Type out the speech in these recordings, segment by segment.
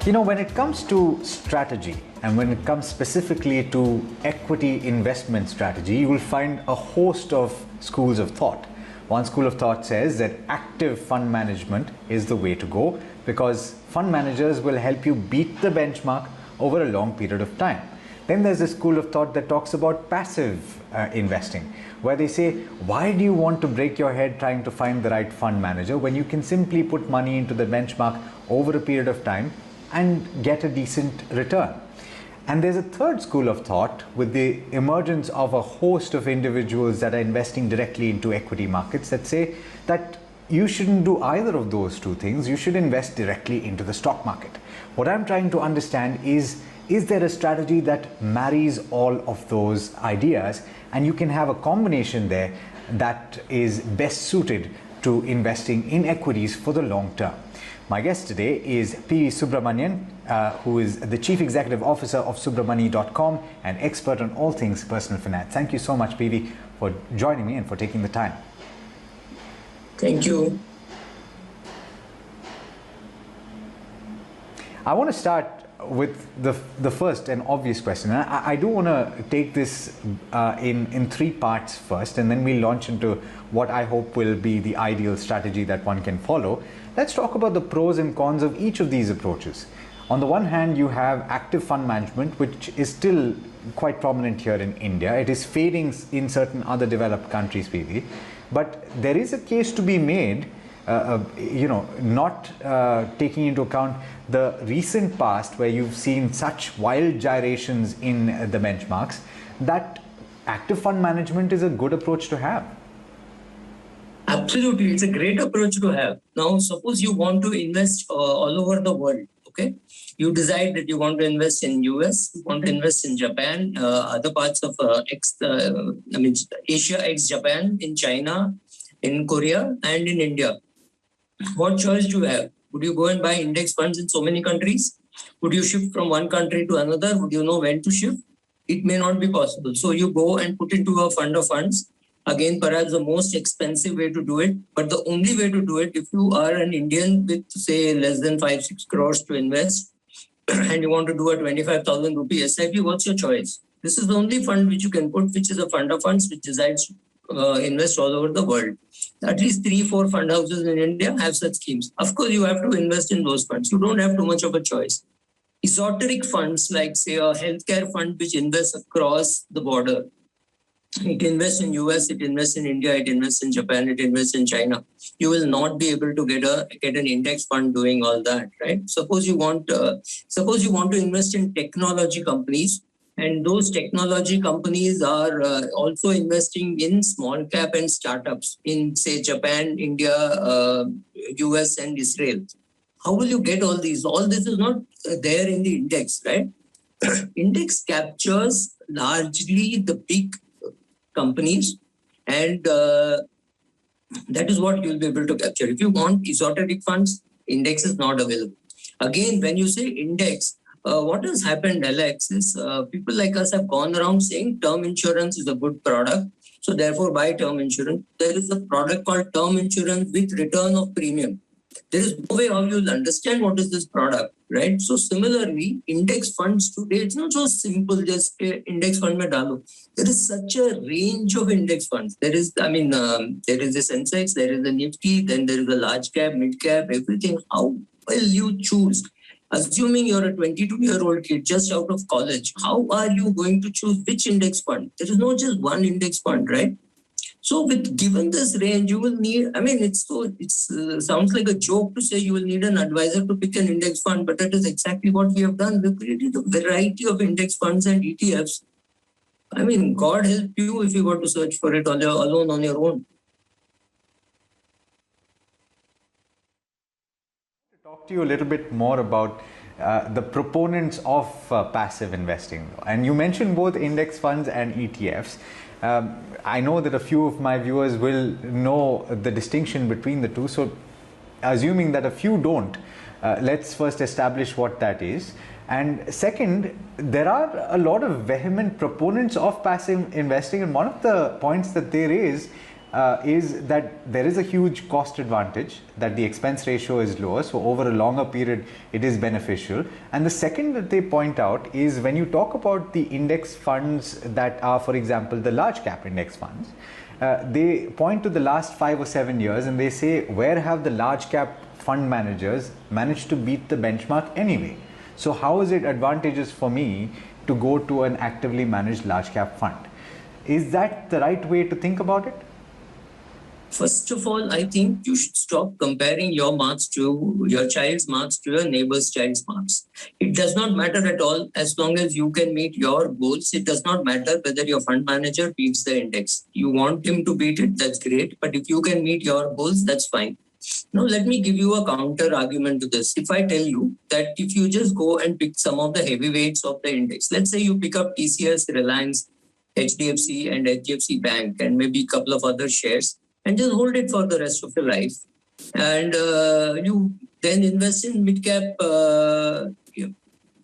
You know, when it comes to strategy and when it comes specifically to equity investment strategy, you will find a host of schools of thought. One school of thought says that active fund management is the way to go because fund managers will help you beat the benchmark over a long period of time. Then there's a school of thought that talks about passive investing, where they say, why do you want to break your head trying to find the right fund manager when you can simply put money into the benchmark over a period of time and get a decent return? And there's a third school of thought with the emergence of a host of individuals that are investing directly into equity markets that say that you shouldn't do either of those two things. You should invest directly into the stock market. What I'm trying to understand is there a strategy that marries all of those ideas and you can have a combination there that is best suited to investing in equities for the long term? My guest today is PV Subramanyam, who is the Chief Executive Officer of Subramani.com and expert on all things personal finance. Thank you so much, PV, for joining me and for taking the time. Thank you. I want to start with the first and obvious question. And I do want to take this in three parts first, and then we launch into what I hope will be the ideal strategy that one can follow. Let's talk about the pros and cons of each of these approaches. On the one hand, you have active fund management, which is still quite prominent here in India. It is fading in certain other developed countries, PV. But there is a case to be made, not taking into account the recent past where you've seen such wild gyrations in the benchmarks, that active fund management is a good approach to have. Absolutely, it's a great approach to have. Now, suppose you want to invest all over the world, okay? You decide that you want to invest in US, you want to invest in Japan, other parts of Asia ex-Japan, in China, in Korea, and in India. What choice do you have? Would you go and buy index funds in so many countries? Would you shift from one country to another? Would you know when to shift? It may not be possible. So you go and put into a fund of funds. Again, perhaps the most expensive way to do it, but the only way to do it, if you are an Indian with, say, less than 5-6 crores to invest, and you want to do a 25,000 rupee SIP, what's your choice? This is the only fund which you can put, which is a fund of funds, which decides to invest all over the world. At least 3-4 fund houses in India have such schemes. Of course, you have to invest in those funds. You don't have too much of a choice. Esoteric funds, like, say, a healthcare fund, which invests across the border. It invests in US, it invests in India, it invests in Japan, it invests in China. You will not be able to get an index fund doing all that, right? Suppose you want to invest in technology companies, and those technology companies are also investing in small cap and startups in, say, Japan, India, US, and Israel. How will you get all these? All this is not there in the index, right? Index captures largely the big companies, and that is what you'll be able to capture. If you want esoteric funds, index is not available. Again, when you say index, what has happened, Alex, is people like us have gone around saying term insurance is a good product, so therefore buy term insurance. There is a product called term insurance with return of premium. There is no way how you'll understand what is this product, right? So similarly, index funds today, it's not so simple, just index fund mein dalo. There is such a range of index funds. There is, there is a Sensex, there is a Nifty, then there is a large cap, mid cap, everything. How will you choose? Assuming you're a 22-year-old kid just out of college, how are you going to choose which index fund? There is not just one index fund, right? So given this range, you will need, it sounds like a joke to say you will need an advisor to pick an index fund, but that is exactly what we have done. We've created a variety of index funds and ETFs. God help you if you were to search for it alone on your own. Talk to you a little bit more about the proponents of passive investing. And you mentioned both index funds and ETFs. I know that a few of my viewers will know the distinction between the two. So assuming that a few don't, let's first establish what that is. And second, there are a lot of vehement proponents of passive investing. And one of the points that there is is that there is a huge cost advantage, that the expense ratio is lower, so over a longer period it is beneficial. And the second that they point out is when you talk about the index funds that are, for example, the large cap index funds, they point to the last 5 or 7 years and they say, where have the large cap fund managers managed to beat the benchmark anyway? So how is it advantageous for me to go to an actively managed large cap fund? Is that the right way to think about it? First of all, I think you should stop comparing your marks to your child's marks to your neighbor's child's marks. It does not matter at all as long as you can meet your goals. It does not matter whether your fund manager beats the index. You want him to beat it, that's great. But if you can meet your goals, that's fine. Now, let me give you a counter argument to this. If I tell you that if you just go and pick some of the heavyweights of the index, let's say you pick up TCS, Reliance, HDFC and HDFC Bank and maybe a couple of other shares, and just hold it for the rest of your life. And you then invest in mid-cap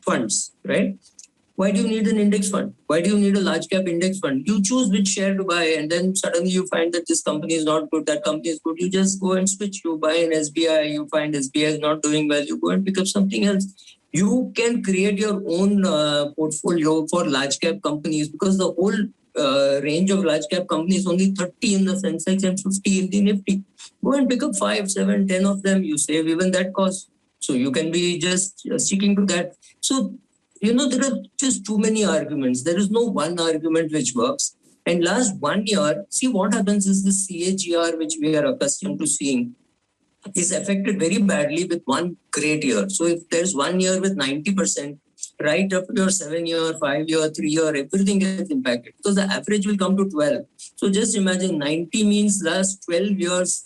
funds, right? Why do you need an index fund? Why do you need a large cap index fund? You choose which share to buy and then suddenly you find that this company is not good, that company is good. You just go and switch. You buy an SBI, you find SBI is not doing well. You go and pick up something else. You can create your own portfolio for large cap companies because the whole range of large cap companies, only 30 in the Sensex and 50 in the Nifty. Go and pick up 5, 7, 10 of them. You save even that cost. So you can be just sticking to that. So, there are just too many arguments. There is no one argument which works. And last 1 year, see what happens is the CAGR, which we are accustomed to seeing, is affected very badly with one great year. So if there's 1 year with 90%, right up to your 7 year, 5 year, 3 year, everything gets impacted because the average will come to 12. So just imagine 90 means last 12 years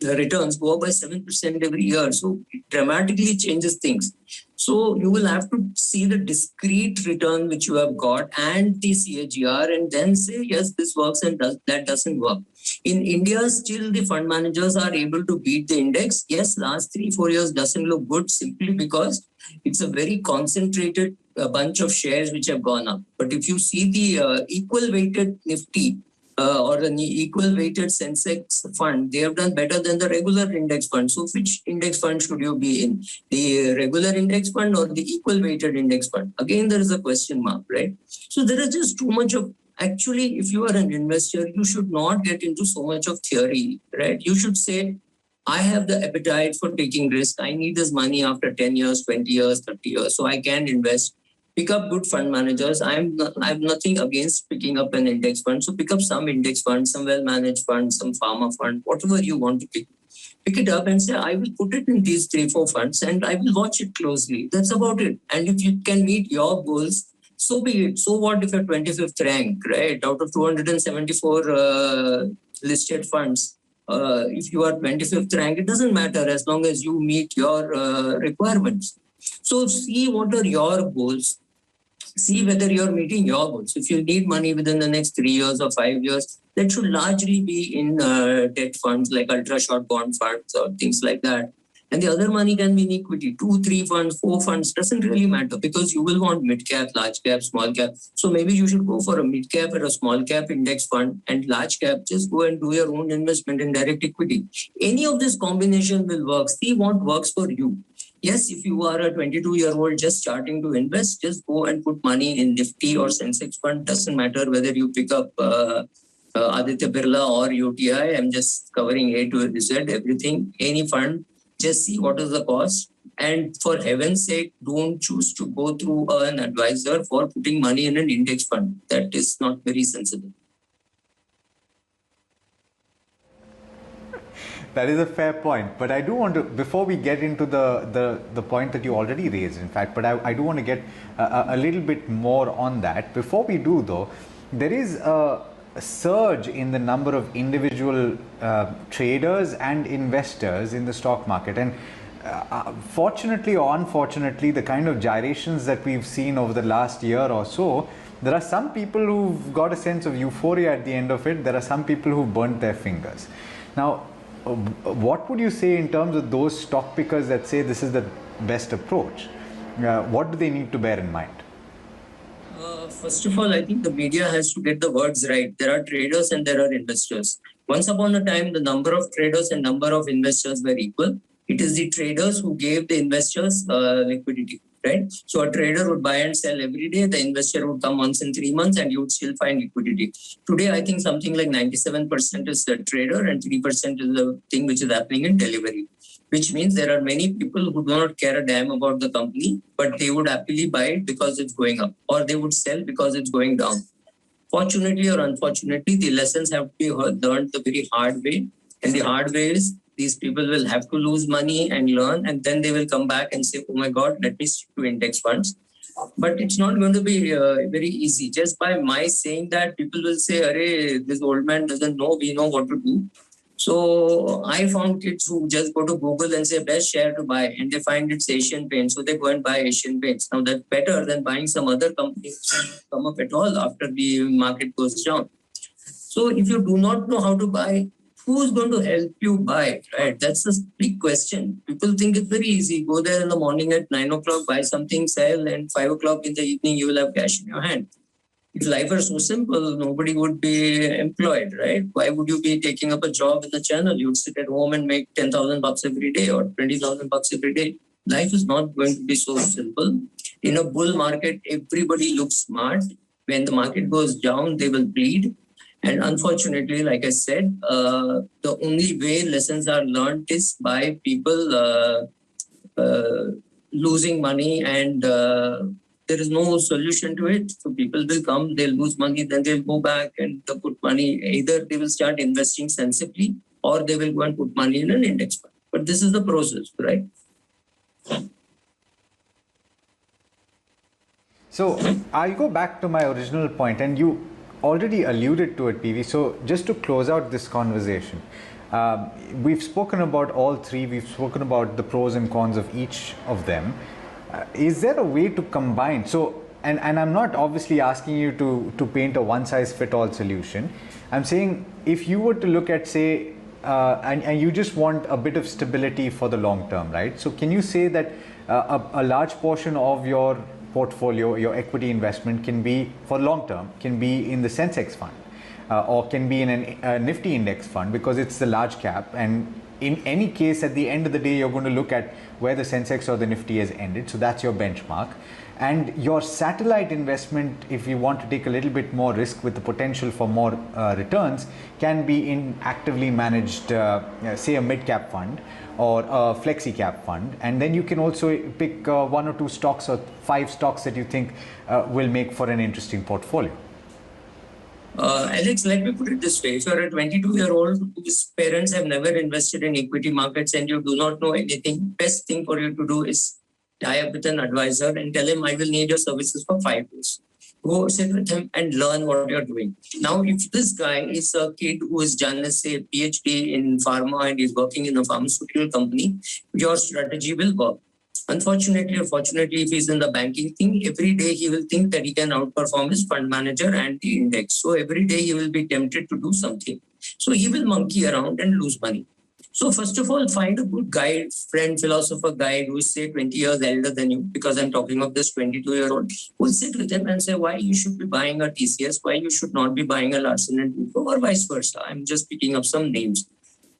returns go up by 7% every year. So it dramatically changes things. So you will have to see the discrete return which you have got and the CAGR and then say, yes, this works and that doesn't work. In India, still the fund managers are able to beat the index. Yes, last 3-4 years doesn't look good simply because it's a very concentrated bunch of shares which have gone up. But if you see the equal weighted Nifty or the equal weighted Sensex fund, they have done better than the regular index fund. So which index fund should you be in? The regular index fund or the equal weighted index fund? Again, there is a question mark, right? So there is just too much of, actually, if you are an investor, you should not get into so much of theory, right? You should say, I have the appetite for taking risk. I need this money after 10 years, 20 years, 30 years, so I can invest. Pick up good fund managers. I have nothing against picking up an index fund. So pick up some index fund, some well-managed fund, some pharma fund, whatever you want to pick. Pick it up and say, I will put it in these 3-4 funds and I will watch it closely. That's about it. And if you can meet your goals, so be it. So what if you're 25th rank, right? Out of 274 listed funds, if you are 25th rank, it doesn't matter as long as you meet your requirements. So see what are your goals. See whether you're meeting your goals. If you need money within the next 3 years or 5 years, that should largely be in debt funds like ultra short bond funds or things like that. And the other money can be in equity, 2, 3 funds, 4 funds, doesn't really matter because you will want mid cap, large cap, small cap. So maybe you should go for a mid cap or a small cap index fund, and large cap, just go and do your own investment in direct equity. Any of this combination will work. See what works for you. Yes, if you are a 22-year-old just starting to invest, just go and put money in Nifty or Sensex fund. Doesn't matter whether you pick up Aditya Birla or UTI. I'm just covering A to Z, everything, any fund. Just see what is the cost. And for heaven's sake, don't choose to go through an advisor for putting money in an index fund. That is not very sensible. That is a fair point, but I do want to, before we get into the point that you already raised, in fact, but I do want to get a little bit more on that. Before we do though, there is a surge in the number of individual traders and investors in the stock market, and fortunately or unfortunately, the kind of gyrations that we've seen over the last year or so, there are some people who've got a sense of euphoria at the end of it. There are some people who've burnt their fingers. Now, what would you say in terms of those stock pickers that say this is the best approach? What do they need to bear in mind? First of all, I think the media has to get the words right. There are traders and there are investors. Once upon a time, the number of traders and number of investors were equal. It is the traders who gave the investors liquidity, right? So a trader would buy and sell every day. The investor would come once in 3 months and you would still find liquidity. Today, I think something like 97% is the trader and 3% is the thing which is happening in delivery, which means there are many people who do not care a damn about the company, but they would happily buy it because it's going up, or they would sell because it's going down. Fortunately or unfortunately, the lessons have to be learned the very hard way. And the hard way is these people will have to lose money and learn, and then they will come back and say, oh my God, let me stick to index funds. But it's not going to be very easy. Just by my saying that, people will say, Arey, this old man doesn't know, we know what to do. So I found kids who just go to Google and say best share to buy, and they find it's Asian Paints, so they go and buy Asian Paints. Now that's better than buying some other company which come up at all after the market goes down. So if you do not know how to buy, who's going to help you buy, right? That's the big question. People think it's very easy. Go there in the morning at 9 o'clock, buy something, sell, and 5 o'clock in the evening, you will have cash in your hand. If life were so simple, nobody would be employed, right? Why would you be taking up a job in the channel? You'd sit at home and make 10,000 bucks every day or 20,000 bucks every day. Life is not going to be so simple. In a bull market, everybody looks smart. When the market goes down, they will bleed. And unfortunately, like I said, the only way lessons are learned is by people losing money, and there is no solution to it. So people will come, they'll lose money, then they'll go back and they'll put money. Either they will start investing sensibly or they will go and put money in an index fund. But this is the process, right? So I'll go back to my original point, and you already alluded to it, PV. So just to close out this conversation, we've spoken about all three. We've spoken about the pros and cons of each of them. Is there a way to combine? So, and I'm not obviously asking you to paint a one-size-fits-all solution. I'm saying if you were to look at, say, and you just want a bit of stability for the long term, right? So can you say that a large portion of your portfolio, your equity investment can be, for long term, can be in the Sensex fund or can be in a Nifty index fund because it's the large cap, and in any case, at the end of the day, you're going to look at where the Sensex or the Nifty has ended. So that's your benchmark. And your satellite investment, if you want to take a little bit more risk with the potential for more returns, can be in actively managed, say a mid-cap fund or a flexi-cap fund. And then you can also pick 1 or 2 stocks or 5 stocks that you think will make for an interesting portfolio. Alex, let me put it this way. If you're a 22-year-old whose parents have never invested in equity markets and you do not know anything, best thing for you to do is tie up with an advisor and tell him, I will need your services for 5 years. Go sit with him and learn what you're doing. Now, if this guy is a kid who has done, let's say, a PhD in pharma and is working in a pharmaceutical company, your strategy will work. Unfortunately or fortunately, if he's in the banking thing, every day he will think that he can outperform his fund manager and the index. So every day he will be tempted to do something. So he will monkey around and lose money. So first of all, find a good guide, friend, philosopher guide who is, say, 20 years elder than you, because I'm talking of this 22-year-old, who will sit with him and say why you should be buying a TCS, why you should not be buying a Larsen & Toubro, or vice versa. I'm just picking up some names.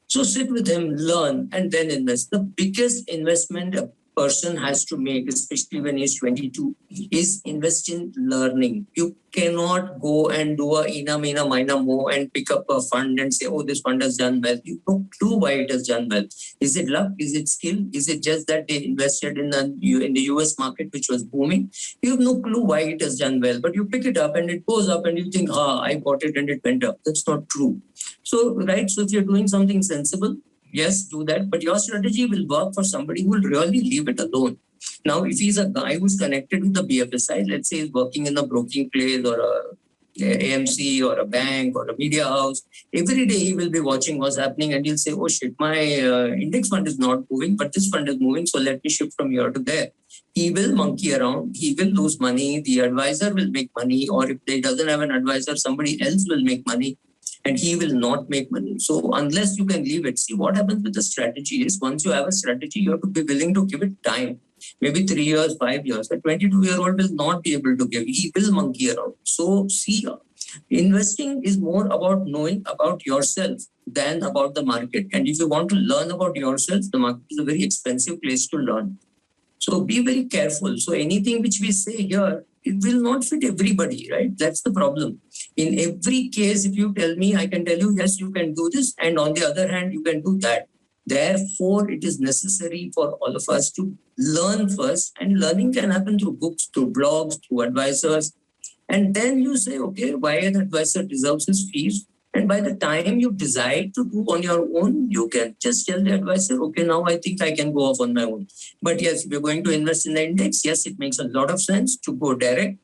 So sit with him, learn, and then invest. The biggest investment a person has to make, especially when he's 22, is invest in learning. You cannot go and do a ina, mina, mina, mo and pick up a fund and say, oh, this fund has done well. You have no clue why it has done well. Is it luck? Is it skill? Is it just that they invested in the US market, which was booming? You have no clue why it has done well, but you pick it up and it goes up and you think, I bought it and it went up. That's not true. So, right, so if you're doing something sensible, yes, do that. But your strategy will work for somebody who will really leave it alone. Now, if he's a guy who's connected with the BFSI, let's say he's working in a broking place or a AMC or a bank or a media house, every day he will be watching what's happening and he'll say, oh shit, my index fund is not moving, but this fund is moving, so let me shift from here to there. He will monkey around, he will lose money, the advisor will make money, or if he doesn't have an advisor, somebody else will make money. And he will not make money. So unless you can leave it, see what happens with the strategy is once you have a strategy, you have to be willing to give it time. maybe 3 years, 5 years. A 22-year-old will not be able to give. He will monkey around. So see, investing is more about knowing about yourself than about the market. And if you want to learn about yourself, the market is a very expensive place to learn. So be very careful. So anything which we say here, it will not fit everybody, right? That's the problem. In every case, if you tell me, I can tell you, yes, you can do this. And on the other hand, you can do that. Therefore, it is necessary for all of us to learn first. And learning can happen through books, through blogs, through advisors. And then you say, okay, why an advisor deserves his fees? And by the time you decide to do on your own, you can just tell the advisor, okay, now I think I can go off on my own. But yes, if you're going to invest in the index, yes, it makes a lot of sense to go direct.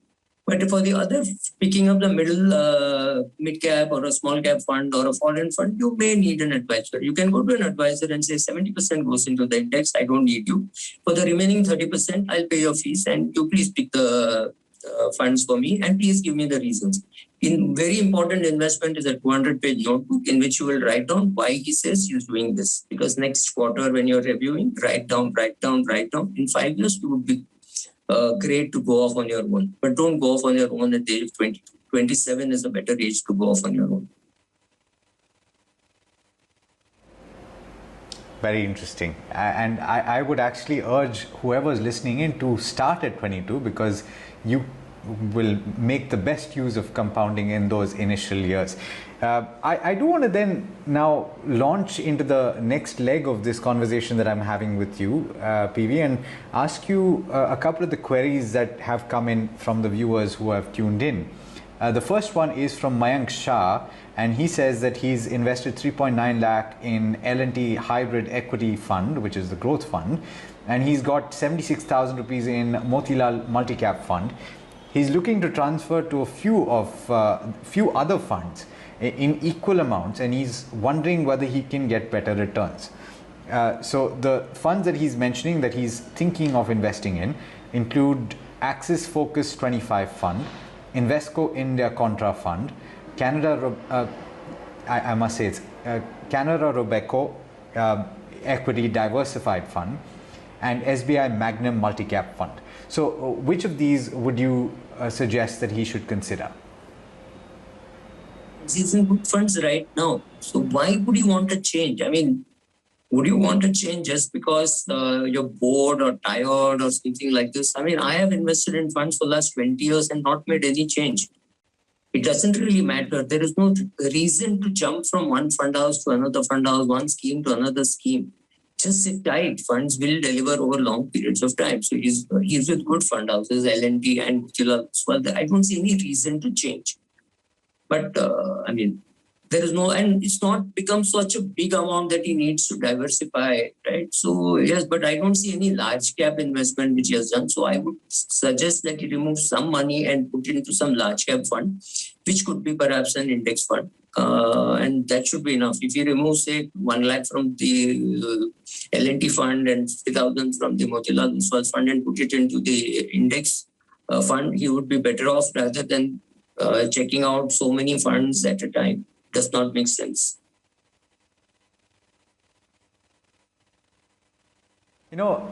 But for the other, picking up the mid cap or a small cap fund or a foreign fund, you may need an advisor. You can go to an advisor and say 70% goes into the index. I don't need you. For the remaining 30%, I'll pay your fees and you please pick the funds for me and please give me the reasons. In very important investment is a 200-page notebook in which you will write down why he says he's doing this. Because next quarter when you're reviewing, write down. In 5 years, you would be great to go off on your own. But don't go off on your own at the age of 22. 27 is a better age to go off on your own. Very interesting. And I would actually urge whoever's listening in to start at 22 because you will make the best use of compounding in those initial years. I do want to then now launch into the next leg of this conversation that I'm having with you, PV, and ask you a couple of the queries that have come in from the viewers who have tuned in. The first one is from Mayank Shah, and he says that he's invested 3.9 lakh in L&T Hybrid Equity Fund, which is the growth fund, and he's got 76,000 rupees in Motilal Multicap Fund. He's looking to transfer to a few other funds in equal amounts, and he's wondering whether he can get better returns. So the funds that he's mentioning that he's thinking of investing in include Axis Focus 25 Fund, Invesco India Contra Fund, Canada Robeco Equity Diversified Fund, and SBI Magnum Multicap Fund. So which of these would you suggest that he should consider? He's in good funds right now. So why would you want to change? I mean, would you want to change just because you're bored or tired or something like this? I mean, I have invested in funds for the last 20 years and not made any change. It doesn't really matter. There is no reason to jump from one fund house to another fund house, one scheme to another scheme. Just sit tight. Funds will deliver over long periods of time. So he's with good fund houses, L&T and Motilal. So I don't see any reason to change. But I mean, there is no, and it's not become such a big amount that he needs to diversify, right? So yes, but I don't see any large cap investment which he has done. So I would suggest that he remove some money and put it into some large cap fund, which could be perhaps an index fund. And that should be enough. If he removes, say, 1 lakh from the L&T fund and 50,000 from the Motilal Oswal fund and put it into the index fund, he would be better off rather than checking out so many funds at a time. Does not make sense. You know,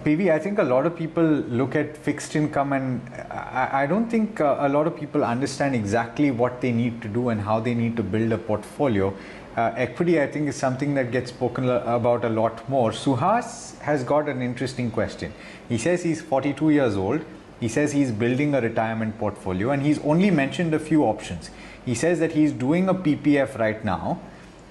PV, I think a lot of people look at fixed income, and I don't think a lot of people understand exactly what they need to do and how they need to build a portfolio. Equity, I think, is something that gets spoken about a lot more. Suhas has got an interesting question. He says he's 42 years old. He says he's building a retirement portfolio, and he's only mentioned a few options. He says that he's doing a PPF right now,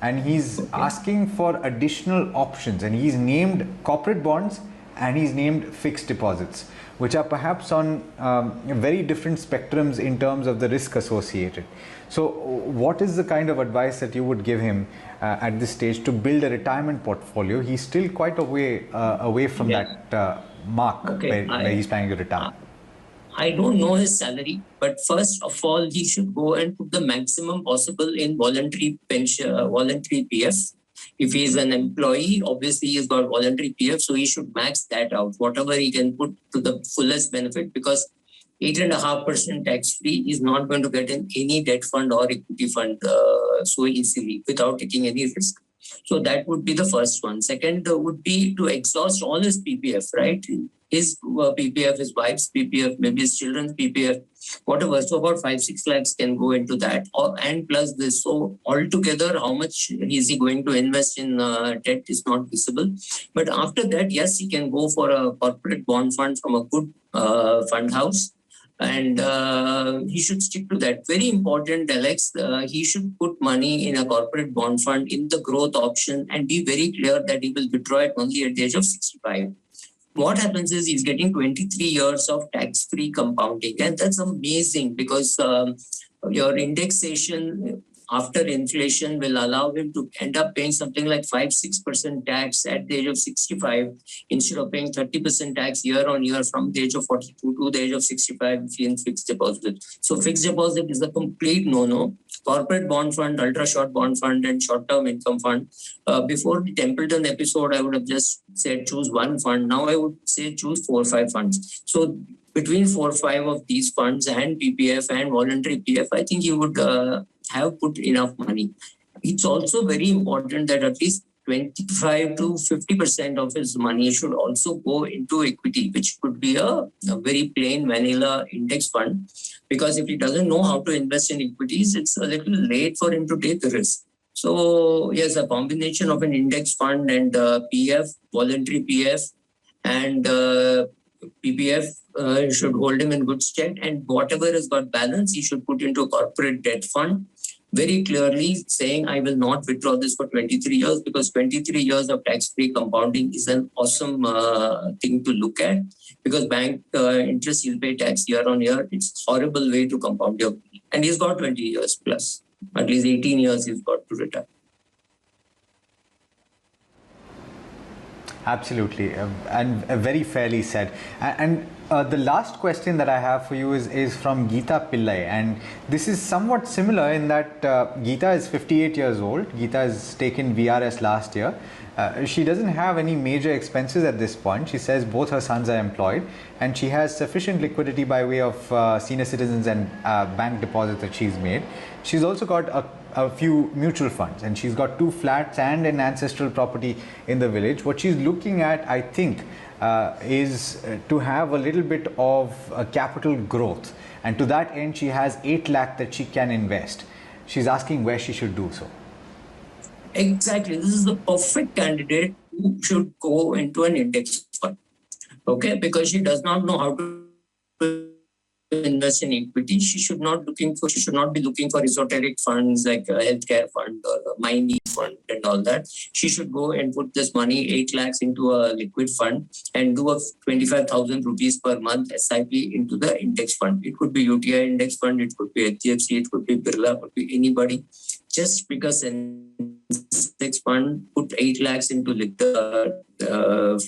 and he's asking for additional options, and he's named corporate bonds and he's named fixed deposits, which are perhaps on very different spectrums in terms of the risk associated. So what is the kind of advice that you would give him at this stage to build a retirement portfolio? He's still quite a way away from that mark where he's planning to retire. I don't know his salary, but first of all, he should go and put the maximum possible in voluntary pension, voluntary PF. If he is an employee, obviously he's got voluntary PF, so he should max that out, whatever he can put to the fullest benefit, because 8.5% tax-free is not going to get in any debt fund or equity fund so easily without taking any risk. So that would be the first one. Second would be to exhaust all his PPF, right? His PPF, his wife's PPF, maybe his children's PPF, whatever. So about 5-6 lakhs can go into that, and plus this. So altogether, how much is he going to invest in debt is not visible. But after that, yes, he can go for a corporate bond fund from a good fund house. And he should stick to that. Very important, Alex. He should put money in a corporate bond fund in the growth option and be very clear that he will withdraw it only at the age of 65. What happens is he's getting 23 years of tax-free compounding. And that's amazing because your indexation after inflation will allow him to end up paying something like 5-6% tax at the age of 65 instead of paying 30% tax year on year from the age of 42 to the age of 65 in fixed deposit. So fixed deposit is a complete no-no. Corporate bond fund, ultra short bond fund, and short-term income fund. Before the Templeton episode, I would have just said choose one fund. Now I would say choose 4 or 5 funds. So between 4 or 5 of these funds and PPF and voluntary PF, I think you would have put enough money. It's also very important that at least 25 to 50% of his money should also go into equity, which could be a very plain vanilla index fund. Because if he doesn't know how to invest in equities, it's a little late for him to take the risk. So yes, a combination of an index fund and PF, voluntary PF, and PPF should hold him in good stead. And whatever has got balance, he should put into a corporate debt fund. Very clearly saying, I will not withdraw this for 23 years because 23 years of tax-free compounding is an awesome thing to look at because bank interest you'll pay tax year on year. It's a horrible way to compound your money. And he's got 20 years plus, at least 18 years he's got to retire. Absolutely, and very fairly said. And the last question that I have for you is from Geeta Pillai, and this is somewhat similar in that Geeta is 58 years old. Geeta has taken VRS last year. She doesn't have any major expenses at this point. She says both her sons are employed and she has sufficient liquidity by way of senior citizens and bank deposits that she's made. She's also got a few mutual funds and she's got 2 flats and an ancestral property in the village. What she's looking at, I think, is to have a little bit of capital growth, and to that end she has 8 lakh that she can invest. She's asking where she should do so. Exactly. This is the perfect candidate who should go into an index fund. Okay, because she does not know how to invest in equity. She should not be looking for esoteric funds like a healthcare fund or a mining fund and all that. She should go and put this money, 8 lakhs, into a liquid fund and do a 25,000 rupees per month SIP into the index fund. It could be UTI index fund, it could be HDFC, it could be Birla, it could be anybody. Just because an index fund, put 8 lakhs into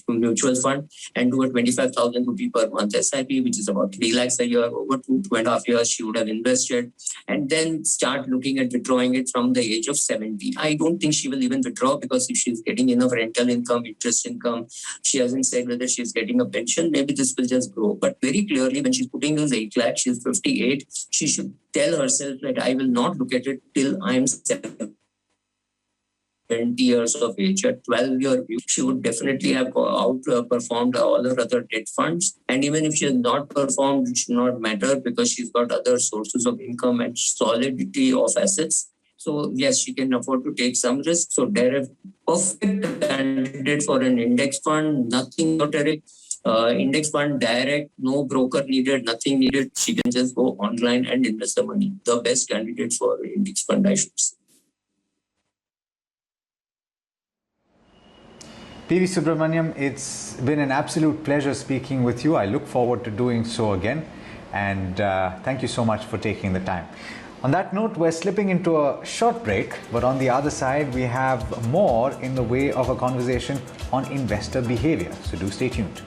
mutual fund and do a 25,000 rupee per month SIP, which is about 3 lakhs a year. Over 2.5 years, she would have invested, and then start looking at withdrawing it from the age of 70. I don't think she will even withdraw because if she's getting enough rental income, interest income, she hasn't said whether she's getting a pension, maybe this will just grow. But very clearly, when she's putting those 8 lakhs, she's 58, she should tell herself that I will not look at it till I'm 70. 20 years of age, a 12-year view, she would definitely have outperformed all her other debt funds. And even if she has not performed, it should not matter because she's got other sources of income and solidity of assets. So yes, she can afford to take some risk. So they're a perfect candidate for an index fund, nothing esoteric. Index fund direct, no broker needed, nothing needed. She can just go online and invest the money. The best candidate for index fund, I should say. PV Subramanyam, it's been an absolute pleasure speaking with you. I look forward to doing so again, and thank you so much for taking the time. On that note, we're slipping into a short break, but on the other side, we have more in the way of a conversation on investor behavior. So do stay tuned.